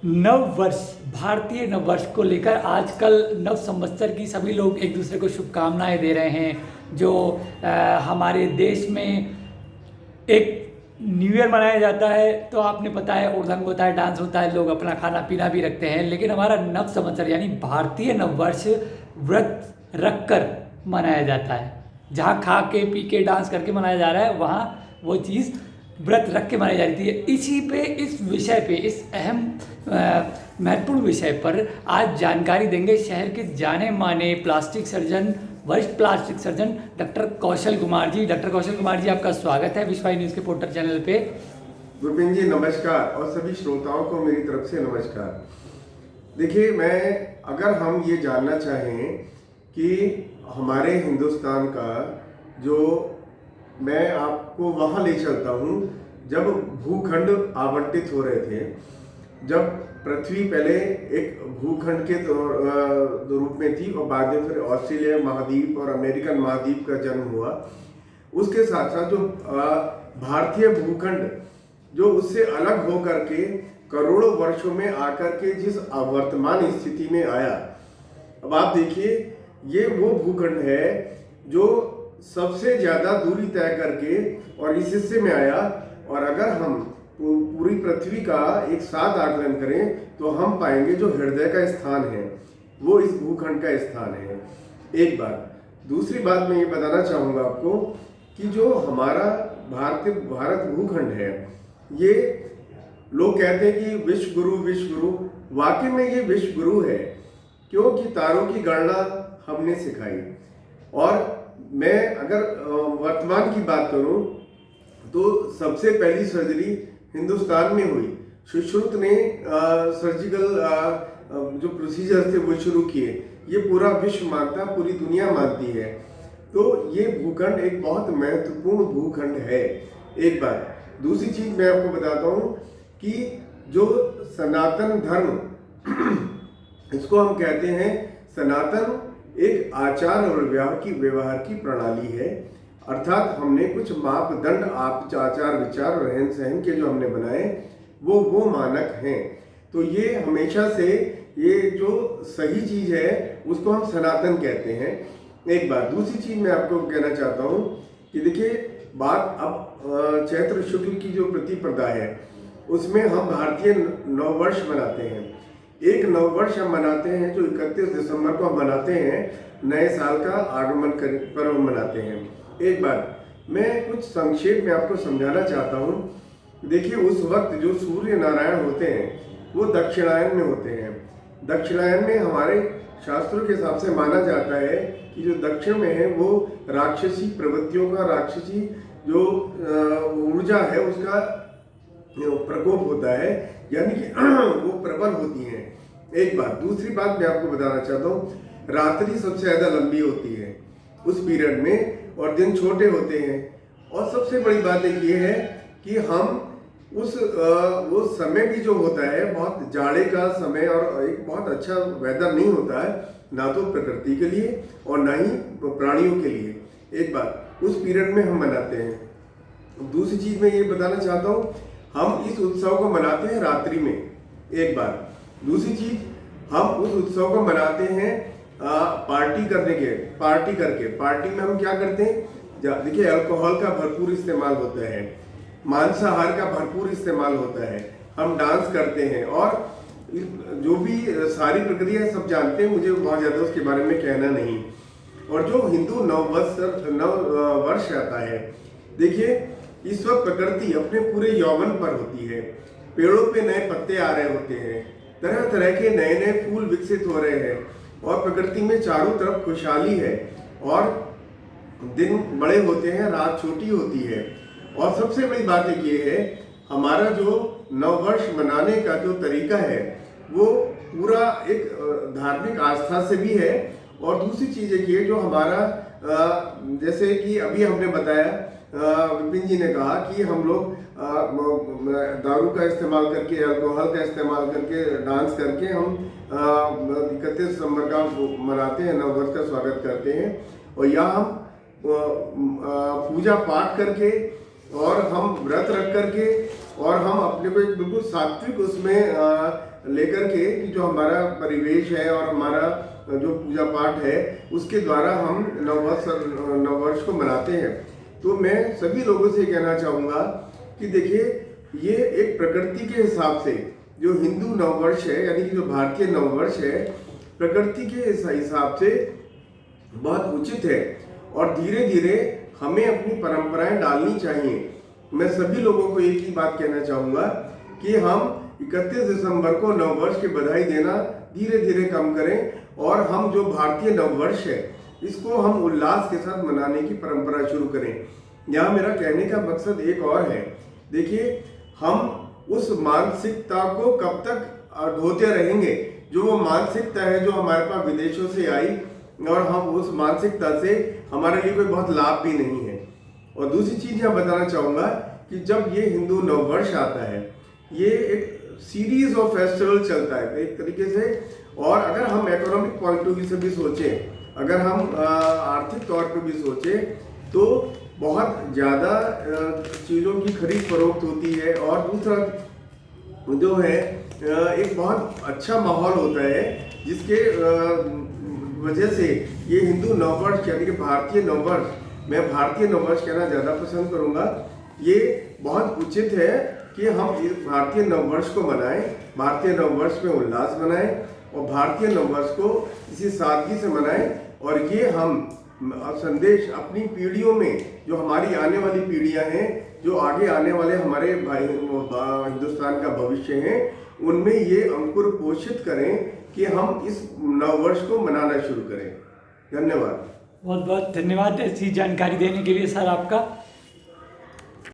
नव वर्ष, भारतीय नव वर्ष को लेकर आजकल नव संवत्सर की सभी लोग एक दूसरे को शुभकामनाएं दे रहे हैं। जो हमारे देश में एक न्यू ईयर मनाया जाता है तो आपने पता है उड़दंग होता है, डांस होता है, लोग अपना खाना पीना भी रखते हैं। लेकिन हमारा नव संवत्सर यानी भारतीय नव वर्ष व्रत रखकर मनाया जाता है। जहाँ खा के पी के डांस करके मनाया जा रहा है, वहाँ वो चीज़ व्रत रख के मनाई जा रही थी। इसी पे, इस विषय पे, इस अहम महत्वपूर्ण विषय पर आज जानकारी देंगे शहर के जाने माने प्लास्टिक सर्जन, वरिष्ठ plastic surgeon doctor Kaushal Kumar ji. Doctor Kaushal Kumar ji, आपका स्वागत है विश्वाई न्यूज़ के पोर्टल चैनल पे। विपिन जी नमस्कार, और सभी श्रोताओं को मेरी तरफ से नमस्कार। देखिए, अगर हम ये जानना चाहें कि हमारे हिंदुस्तान का जो, मैं आपको वहाँ ले चलता हूँ जब भूखंड आवंटित हो रहे थे। जब पृथ्वी पहले एक भूखंड के रूप में थी और बाद में फिर ऑस्ट्रेलिया महाद्वीप और अमेरिकन महाद्वीप का जन्म हुआ। उसके साथ साथ जो भारतीय भूखंड जो उससे अलग हो करके करोड़ों वर्षों में आकर के जिस वर्तमान स्थिति में आया, अब आप देखिए, ये वो भूखंड है जो सबसे ज़्यादा दूरी तय करके और इस हिस्से में आया। और अगर हम पूरी पृथ्वी का एक साथ आकलन करें तो हम पाएंगे जो हृदय का स्थान है वो इस भूखंड का स्थान है। एक बात। दूसरी बात मैं ये बताना चाहूँगा आपको कि जो हमारा भारत भूखंड है, ये लोग कहते हैं कि विश्व गुरु, वाकई में ये विश्व गुरु है, क्योंकि तारों की गणना हमने सिखाई। और मैं अगर वर्तमान की बात करूं तो सबसे पहली सर्जरी हिंदुस्तान में हुई। सुश्रुत ने सर्जिकल जो प्रोसीजर थे वो शुरू किए। ये पूरा विश्व मानता, पूरी दुनिया मानती है। तो ये भूखंड एक बहुत महत्वपूर्ण भूखंड है। एक बात। दूसरी चीज मैं आपको बताता हूँ कि जो सनातन धर्म इसको हम कहते हैं, सनातन एक आचार और व्यवहार की प्रणाली है। अर्थात हमने कुछ मापदंड, आचार विचार रहन सहन के जो हमने बनाए वो मानक हैं। तो ये हमेशा से ये जो सही चीज है उसको हम सनातन कहते हैं। एक बात। दूसरी चीज मैं आपको कहना चाहता हूँ कि देखिए, बात अब चैत्र शुक्ल की जो प्रतिपदा है उसमें हम भारतीय नववर्ष मनाते हैं। एक नववर्ष हम मनाते हैं जो 31 दिसंबर को हम मनाते हैं, नए साल का आगमन पर्व मनाते हैं। एक बार मैं कुछ संक्षेप में आपको समझाना चाहता हूँ। देखिए, उस वक्त जो सूर्य नारायण होते हैं वो दक्षिणायन में होते हैं। दक्षिणायन में हमारे शास्त्रों के हिसाब से माना जाता है कि जो दक्षिण में है वो राक्षसी प्रवृत्तियों का, राक्षसी जो ऊर्जा है उसका प्रकोप होता है, यानी कि वो प्रबल होती हैं। एक बात। दूसरी बात मैं आपको बताना चाहता हूँ, रात्रि सबसे ज़्यादा लंबी होती है उस पीरियड में और दिन छोटे होते हैं। और सबसे बड़ी बात एक ये है कि हम वो समय भी जो होता है बहुत जाड़े का समय और एक बहुत अच्छा वेदर नहीं होता है, ना तो प्रकृति के लिए और ना ही प्राणियों के लिए। एक बात। उस पीरियड में हम मनाते हैं। दूसरी चीज मैं ये बताना चाहता हूँ, हम इस उत्सव को मनाते हैं रात्रि में। एक बार। दूसरी चीज, हम उस उत्सव को मनाते हैं पार्टी करके। पार्टी में हम क्या करते हैं, देखिए, अल्कोहल का भरपूर इस्तेमाल होता है, मांसाहार का भरपूर इस्तेमाल होता है, हम डांस करते हैं और जो भी सारी प्रक्रिया सब जानते हैं, मुझे बहुत ज़्यादा उसके बारे में कहना नहीं। और जो हिंदू नव वर्ष आता है, देखिए, इस वक्त प्रकृति अपने पूरे यौवन पर होती है। पेड़ों पे नए पत्ते आ रहे होते हैं, तरह तरह के नए नए फूल विकसित हो रहे हैं और प्रकृति में चारों तरफ खुशहाली है और दिन बड़े होते हैं, रात छोटी होती है। और सबसे बड़ी बात एक ये है, हमारा जो नववर्ष मनाने का जो तरीका है वो पूरा एक धार्मिक आस्था से भी है। और दूसरी चीज़ एक ये, जो हमारा जैसे कि अभी हमने बताया, विपिन जी ने कहा कि हम लोग दारू का इस्तेमाल करके, अल्कोहल का इस्तेमाल करके, डांस करके हम 31 दिसंबर का मनाते हैं, नववर्ष का स्वागत करते हैं। और यहाँ हम पूजा पाठ करके और हम व्रत रख करके और हम अपने को एक बिल्कुल सात्विक उसमें लेकर के कि जो हमारा परिवेश है और हमारा जो पूजा पाठ है उसके द्वारा हम नववर्ष को मनाते हैं। तो मैं सभी लोगों से कहना चाहूँगा कि देखिए, ये एक प्रकृति के हिसाब से जो हिंदू नववर्ष है, यानी कि जो भारतीय नववर्ष है, प्रकृति के हिसाब से बहुत उचित है और धीरे धीरे हमें अपनी परंपराएं डालनी चाहिए। मैं सभी लोगों को एक ही बात कहना चाहूँगा कि हम 31 दिसंबर को नववर्ष की बधाई देना धीरे धीरे कम करें और हम जो भारतीय नववर्ष है इसको हम उल्लास के साथ मनाने की परंपरा शुरू करें। यहाँ मेरा कहने का मकसद एक और है। देखिए, हम उस मानसिकता को कब तक ढोते रहेंगे, जो वो मानसिकता है जो हमारे पास विदेशों से आई और हम उस मानसिकता से हमारे लिए कोई बहुत लाभ भी नहीं है। और दूसरी चीज़ यहाँ बताना चाहूँगा कि जब ये हिंदू नववर्ष आता है, ये एक सीरीज ऑफ फेस्टिवल चलता है एक तरीके से। और अगर हम इकोनॉमिक पॉइंट ऑफ व्यू से भी सोचें, अगर हम आर्थिक तौर पे भी सोचें, तो बहुत ज़्यादा चीज़ों की खरीद फरोख्त होती है और दूसरा जो है एक बहुत अच्छा माहौल होता है, जिसके वजह से ये हिंदू नववर्ष यानी कि भारतीय नववर्ष, मैं भारतीय नववर्ष कहना ज़्यादा पसंद करूँगा, ये बहुत उचित है कि हम इस भारतीय नववर्ष को मनाएं, भारतीय नववर्ष में उल्लास मनाएं और भारतीय नववर्ष को इसी सादगी से मनाएं। और ये हम संदेश अपनी पीढ़ियों में, जो हमारी आने वाली पीढ़ियां हैं, जो आगे आने वाले हमारे हिंदुस्तान का भविष्य है, उनमें ये अंकुर पोषित करें कि हम इस नववर्ष को मनाना शुरू करें। धन्यवाद। बहुत बहुत धन्यवाद ऐसी जानकारी देने के लिए सर आपका।